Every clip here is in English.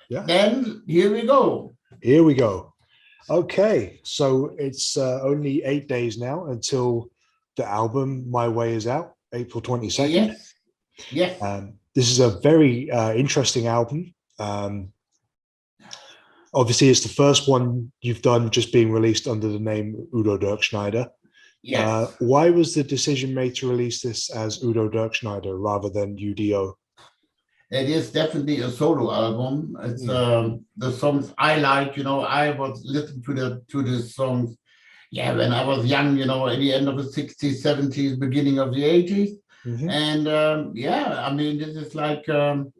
Yeah. Then here we go. Here we go. Okay, so it's only 8 days now until the album My Way is out, April 22nd. Yes. Yes. This is a very interesting album. Obviously, it's the first one you've done just being released under the name Udo Dirkschneider. Yes. Why was the decision made to release this as Udo Dirkschneider rather than UDO? It is definitely a solo album. It's the songs I like. I was listening to the songs, when I was young. At the end of the 60s, 70s, beginning of the 80s, and this is like the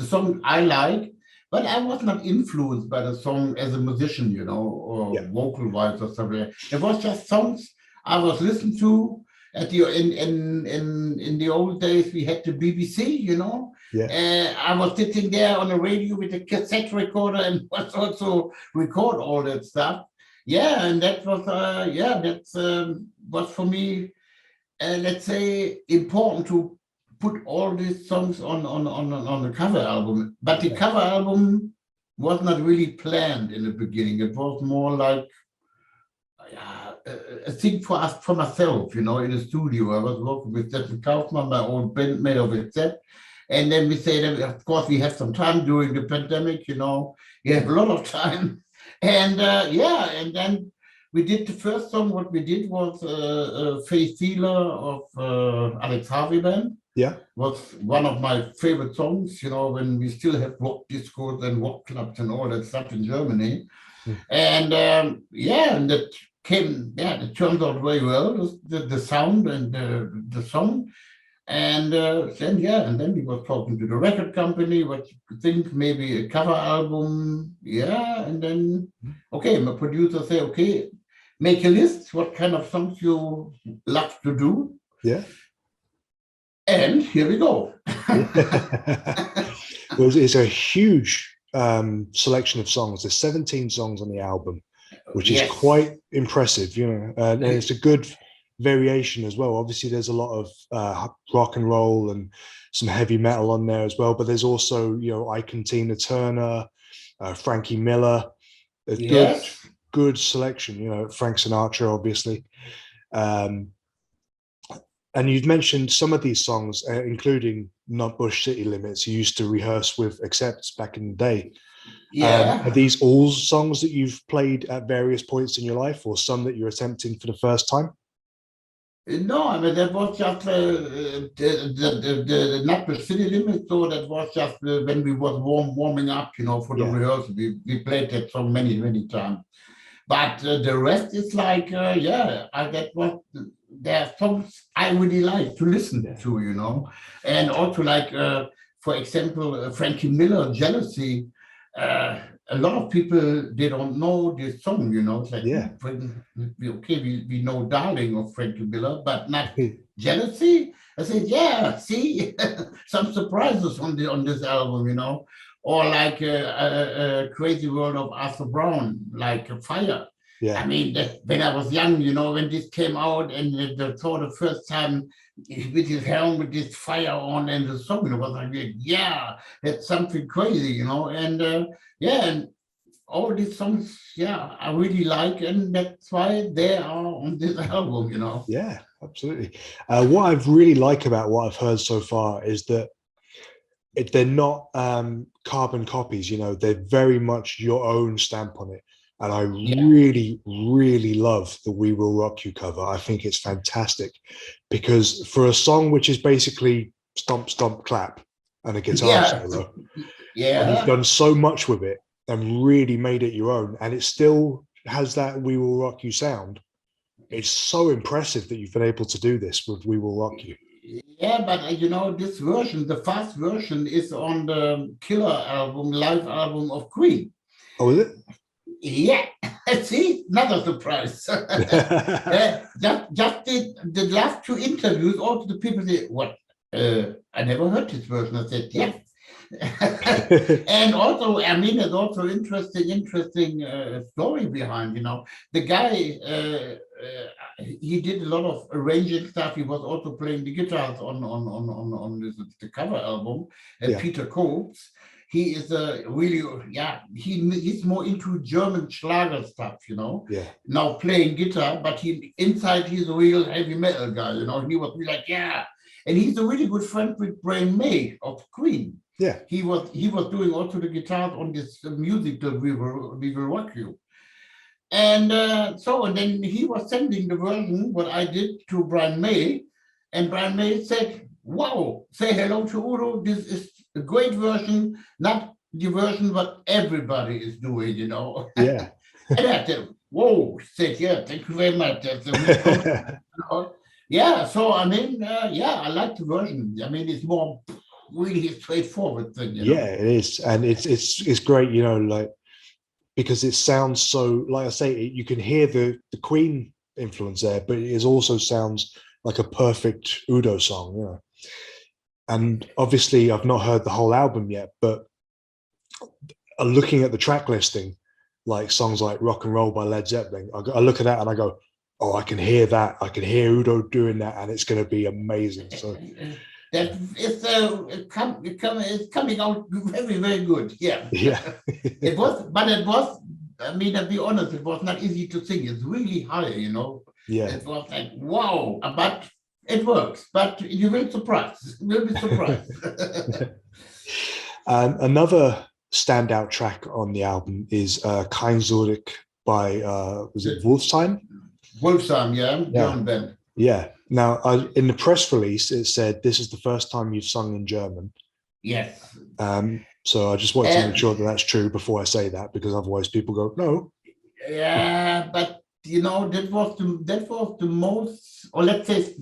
song I like. But I was not influenced by the song as a musician, or vocal-wise or something. It was just songs I was listening to. In the old days, we had the BBC, I was sitting there on the radio with a cassette recorder and was also record all that stuff. Yeah, and that was was for me, let's say, important to put all these songs on the cover album. But the cover album was not really planned in the beginning. It was more like a thing for myself, in the studio. I was working with Zeppelin Kaufman, my old bandmate of Zepp. And then we say that, of course, we have some time during the pandemic, we have a lot of time. And and then we did the first song. What we did was Faith Healer of Alex Harvey Band. Yeah. Was one of my favorite songs, when we still have rock discos and rock clubs and all that stuff in Germany. And and that came, it turned out very well, the sound and the song. And then we were talking to the record company, what you think, maybe a cover album. And then, my producer said, okay, make a list, what kind of songs you love to do. Yeah. And here we go. Well, it's a huge selection of songs. There's 17 songs on the album, which is quite impressive, and it's a good variation as well. Obviously, there's a lot of rock and roll and some heavy metal on there as well, but there's also, Ike and Tina Turner, Frankie Miller, a good selection, Frank Sinatra, obviously. And you've mentioned some of these songs, including Nutbush City Limits, you used to rehearse with Accepts back in the day. Are these all songs that you've played at various points in your life, or some that you're attempting for the first time? No, I mean, that was just the Nutbush City Limits, so that was just when we was warming up, for the rehearsal. We played that song many, many times. But the rest is like, there are songs I really like to listen to, and also like, for example, Frankie Miller, Jealousy. A lot of people, they don't know this song, It's like, we know Darling of Frankie Miller, but not Jealousy. I said, see, some surprises on this album, or like Crazy World of Arthur Brown, like Fire. Yeah. I mean, when I was young, when this came out and for the first time with his helm, with this fire on and the song, it was like, that's something crazy, and and all these songs, I really like, and that's why they are on this album, Yeah, absolutely. What I really like about what I've heard so far is that they're not carbon copies, they're very much your own stamp on it. And I really, really love the We Will Rock You cover. I think it's fantastic because for a song which is basically stomp, stomp, clap and a guitar solo, you've done so much with it and really made it your own. And it still has that We Will Rock You sound. It's so impressive that you've been able to do this with We Will Rock You. Yeah, but this version, the fast version, is on the Killer album, live album of Queen. Oh, is it? Yeah, see, another surprise. Just the last two interviews, all the people say, "What? I never heard this version." I said, "Yeah." And also, I mean, there's also interesting story behind. The guy, he did a lot of arranging stuff. He was also playing the guitars on the cover album. Peter Copes. he is a really, he's more into German Schlager stuff, you know. Yeah. Now playing guitar, but he's a real heavy metal guy, you know. And he was really like, yeah. And he's a really good friend with Brian May of Queen. Yeah. He was doing also the guitars on this music that We Will Rock You. And and then he was sending the version, what I did, to Brian May. And Brian May said, wow, say hello to Udo. This is a great version, not the version what everybody is doing, you know. Yeah. And I said, whoa, said, yeah, thank you very much. That's a yeah, so I mean, I like the version. I mean, it's more really straightforward thing, you know? Yeah, it is. And it's great, you know, like, because it sounds so, like I say, you can hear the Queen influence there, but it also sounds like a perfect Udo song, you know. And obviously I've not heard the whole album yet, but looking at the track listing, like songs like Rock and Roll by Led Zeppelin, I look at that and I go, oh, I can hear that. I can hear Udo doing that, and it's going to be amazing. So that it's coming out very, very good. Yeah. Yeah. It was, I mean, to be honest, it was not easy to sing. It's really high, you know. Yeah. It was like, wow, but it works. But you will be surprised. Another standout track on the album is Kein Zurück by, was it Wolfstein? Wolfstein, yeah, German band. Yeah. Now, in the press release, it said this is the first time you've sung in German. Yes. So I just wanted to make sure that that's true before I say that, because otherwise people go, no. Yeah, but you know, that was the most, or let's say,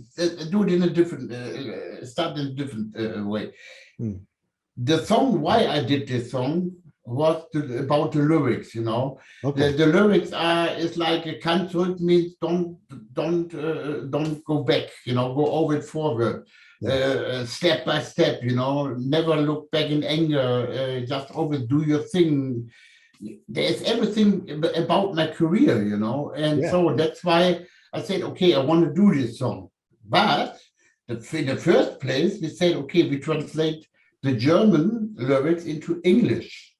do it in a different, start in a different way. The song, why I did this song, was about the lyrics, you know. Okay. The lyrics is like kein Zurück means don't go back, you know, go always forward, step by step, you know, never look back in anger, just always do your thing. There's everything about my career, you know, and so that's why I said, okay, I want to do this song. But in the first place, we said, okay, we translate the German lyrics into English,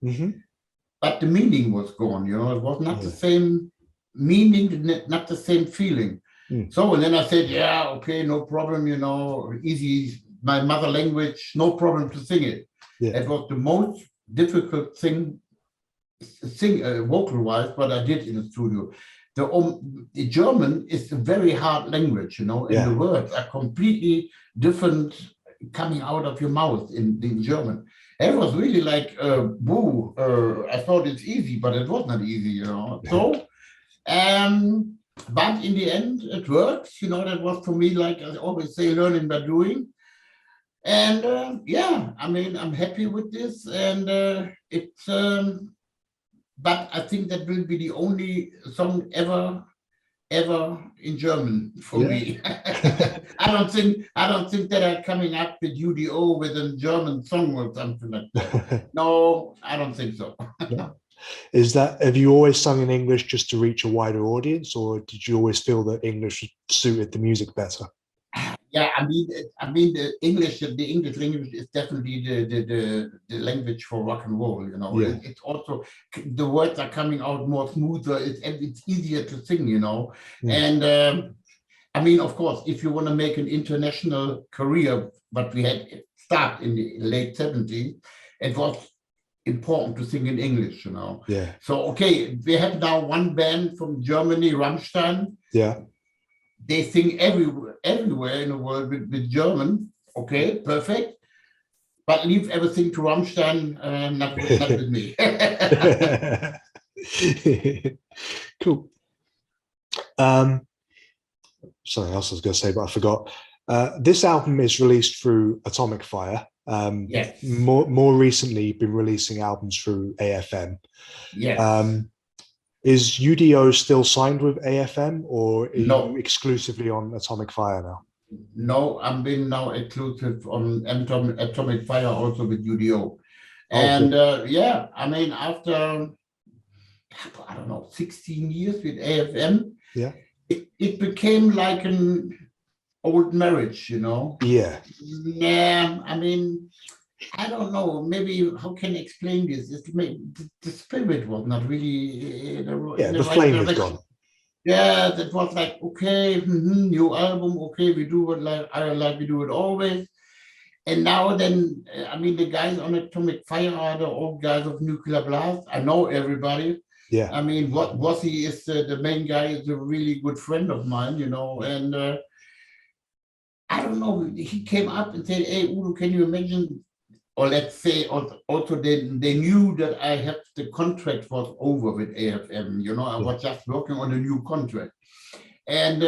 but the meaning was gone, you know, it was not the same meaning, not the same feeling. So, and then I said, yeah, okay, no problem, you know, easy, my mother language, no problem to sing it. It was the most difficult thing, vocal-wise, what I did in the studio. The German is a very hard language, you know, and the words are completely different coming out of your mouth in German. It was really like, boo, I thought it's easy, but it was not easy, you know. So, but in the end, it works, you know. That was for me, like I always say, learning by doing. And I mean, I'm happy with this, and it's, but I think that will be the only song ever in German for me. I don't think that I'm coming up with UDO with a German song or something like that. No, I don't think so. No. Have you always sung in English just to reach a wider audience, or did you always feel that English suited the music better? Yeah, I mean the English language is definitely the language for rock and roll, you know. It's also, the words are coming out more smoother, it's easier to sing, you know. And I mean, of course, if you want to make an international career, but we had start in the late 70s, it was important to sing in English, you know. So okay, we have now one band from Germany, Rammstein. They sing everywhere in the world with German. Okay, perfect. But leave everything to Rammstein, not with me. Cool. Something else I was going to say, but I forgot. This album is released through Atomic Fire. Yes. More recently, you've been releasing albums through AFM. Yes. Is UDO still signed with AFM, or are you exclusively on Atomic Fire now? No, I'm being now exclusive on Atomic Fire, also with UDO. And I mean, after, I don't know, 16 years with AFM, it became like an old marriage, you know. Yeah. Yeah, I mean, I don't know. Maybe how can I explain this? The spirit was not really Yeah, in the the right flame is direction. gone. Yeah, that was like, okay, new album. Okay, we do it like we do it always. And now then, I mean, the guys on Atomic Fire are the old guys of Nuclear Blast. I know everybody. Yeah, I mean, what Wossi is the main guy, is a really good friend of mine, you know. And I don't know, he came up and said, "Hey, Udo, can you imagine?" Or let's say also they knew that I had the contract was over with AFM. You know, I yeah. was just working on a new contract. And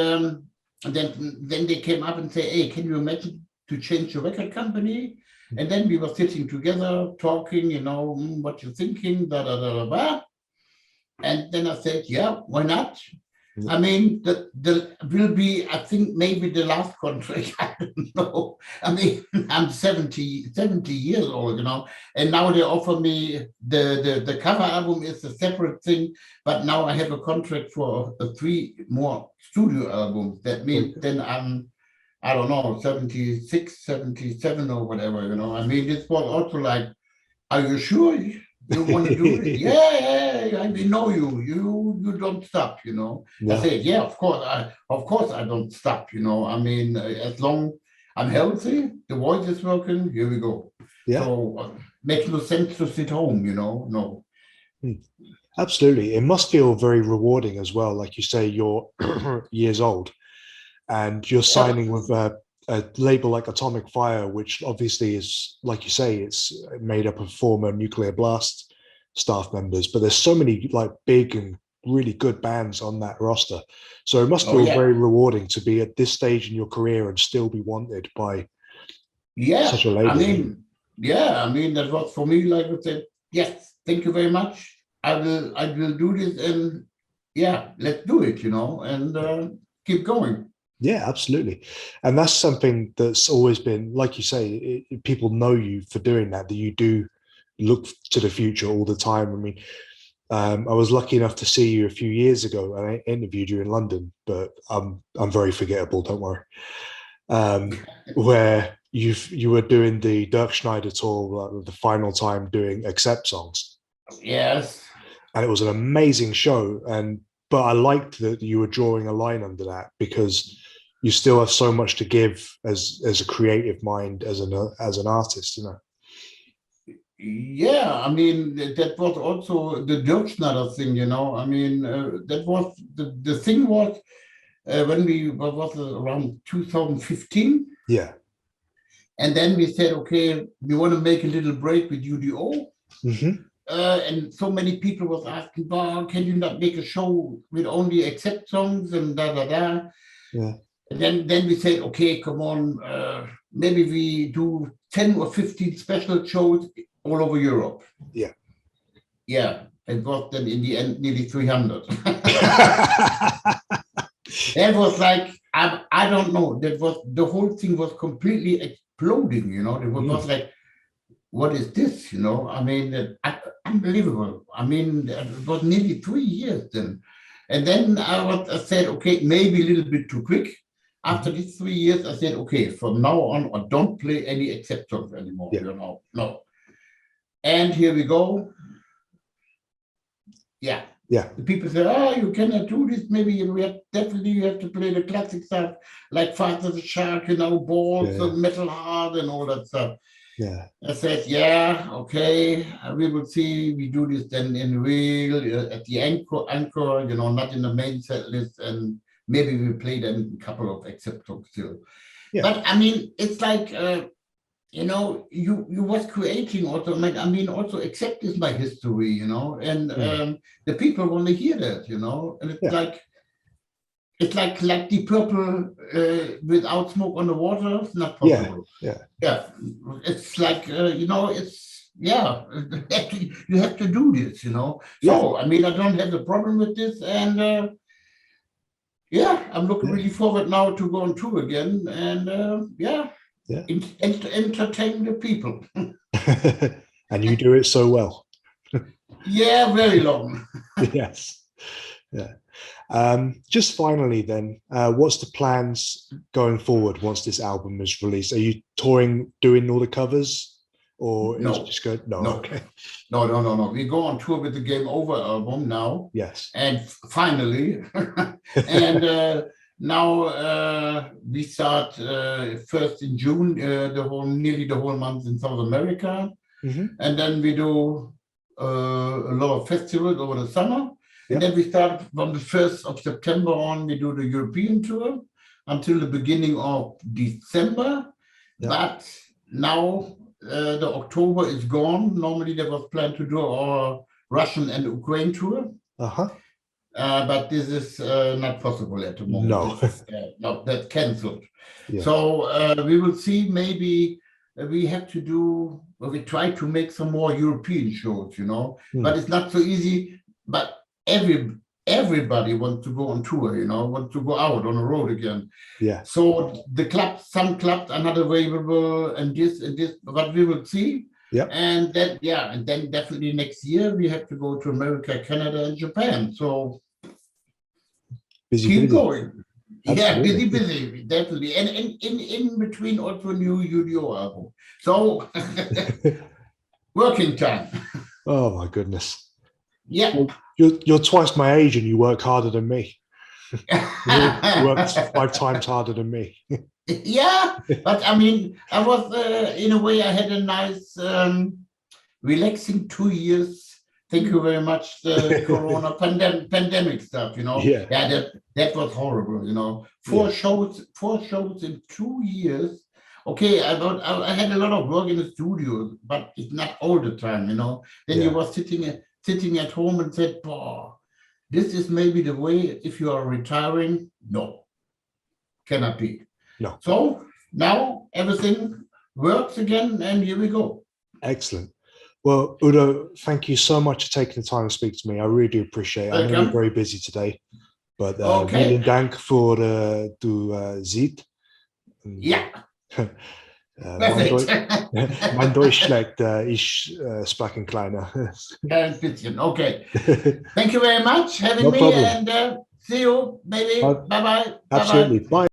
then they came up and say, "Hey, can you imagine to change the record company?" And then we were sitting together talking, you know, what you're thinking, da da da da da. And then I said, "Yeah, why not?" Yeah. I mean, the will be, I think, maybe the last contract. I don't know. I mean, I'm 70 years old, you know, and now they offer me the cover album is a separate thing, but now I have a contract for 3 more studio albums. That means Okay. then I don't know, 76, 77 or whatever, you know. I mean, this was also like, are you sure you want to do it? Yeah, we know you. You don't stop, you know. I Yeah, said, yeah, of course I don't stop, you know. I mean, as long I'm healthy, the voice is working, here we go. yeah. So makes no sense to sit home, you know. No. Hmm. Absolutely. It must feel very rewarding as well. Like you say, you're years old and you're Yeah, signing with a label like Atomic Fire, which obviously is, like you say, it's made up of former Nuclear Blast staff members, but there's so many like big and really good bands on that roster. So it must oh feel yeah. very rewarding to be at this stage in your career and still be wanted by Yeah. such a I label. mean, yeah, I mean that was for me like I said, yes, thank you very much. I will do this and yeah, let's do it, you know, and keep going. Yeah, absolutely. And that's something that's always been, like you say, people know you for doing that, that you do look to the future all the time. I mean, I was lucky enough to see you a few years ago and I interviewed you in London, but I'm very forgettable, don't worry. Where you were doing the Dirkschneider tour, the final time doing Accept songs. Yes. And it was an amazing show. And but I liked that you were drawing a line under that because you still have so much to give as a creative mind, as an artist, you know. Yeah, I mean that was also the Dirkschneider thing, you know. I mean that was the thing was when we what was it, around 2015, Yeah. and then we said, okay, we want to make a little break with UDO. Mm-hmm. And so many people was asking, "Well, can you not make a show with only Accept songs and da da da?" Yeah. And then we said, "Okay, come on, maybe we do 10 or 15 special shows all over Europe." Yeah. Yeah, it was then in the end nearly 300. That was like I don't know. That was the whole thing was completely exploding. You know, it was like, what is this? You know, I mean, unbelievable. I mean, it was nearly 3 years then. And then I said, okay, maybe a little bit too quick. After these 3 years, I said, okay, from now on, I don't play any Accept songs anymore. Yeah. You know, no. And here we go. Yeah. Yeah. The people say, "Oh, you cannot do this. Maybe you have to play the classic stuff like Fast as a Shark, you know, Balls Yeah. and Metal Heart and all that stuff." Yeah. I said, "Yeah, okay, we will see. We do this then in real at the anchor, you know, not in the main set list, and maybe we play then a couple of Accept songs still." Yeah. But I mean, it's like you know, you was creating also. I mean, also Accept is my history, you know, and the people want to hear that, you know, and it's like Deep Purple without Smoke on the Water. It's not possible. Yeah, it's like you know, it's yeah, you have to do this, you know. So I mean, I don't have the problem with this, and yeah, I'm looking really forward now to go on tour again, and yeah. Entertain the people. And you do it so well. Yeah, very long. Yes. Yeah. Just finally then, what's the plans going forward once this album is released? Are you touring, doing all the covers or it's No. just good? No, No. okay. No. We go on tour with the Game Over album now. Yes. And finally, and now we start first in June, nearly the whole month in South America. And then we do a lot of festivals over the summer. And then we start from the 1st of September on, we do the European tour until the beginning of December. But now the October is gone. Normally there was planned to do our Russian and Ukraine tour. But this is not possible at the moment. No, that's cancelled. So we will see, maybe we have to do, we try to make some more European shows, you know, but it's not so easy. But everybody wants to go on tour, you know, wants to go out on the road again. So the clubs, some clubs are not available, and this, but we will see. And then, and then definitely next year we have to go to America, Canada, and Japan. So keep going. Absolutely. Busy, definitely. And in between also a new UDO album. So working time. Oh my goodness. Yeah. You're twice my age and you work harder than me. You work 5 times harder than me. Yeah, but I mean, I was in a way, I had a nice relaxing 2 years. Thank you very much. The Corona pandemic stuff, you know. That was horrible, you know. 4 shows in 2 years. Okay, I had a lot of work in the studio, but it's not all the time, you know. Then you were sitting at home and said, "Boah, this is maybe the way if you are retiring." No, cannot be. No. So now everything works again, and here we go. Excellent. Well, Udo, thank you so much for taking the time to speak to me. I really do appreciate it. I know you're very busy today, but vielen Dank für du Zeit. Ja. Mein Deutsch schlecht, ich spreche ein kleiner. Ein bisschen, okay. Thank you very much for having me, problem. and see you, maybe. Bye-bye. Absolutely. Bye.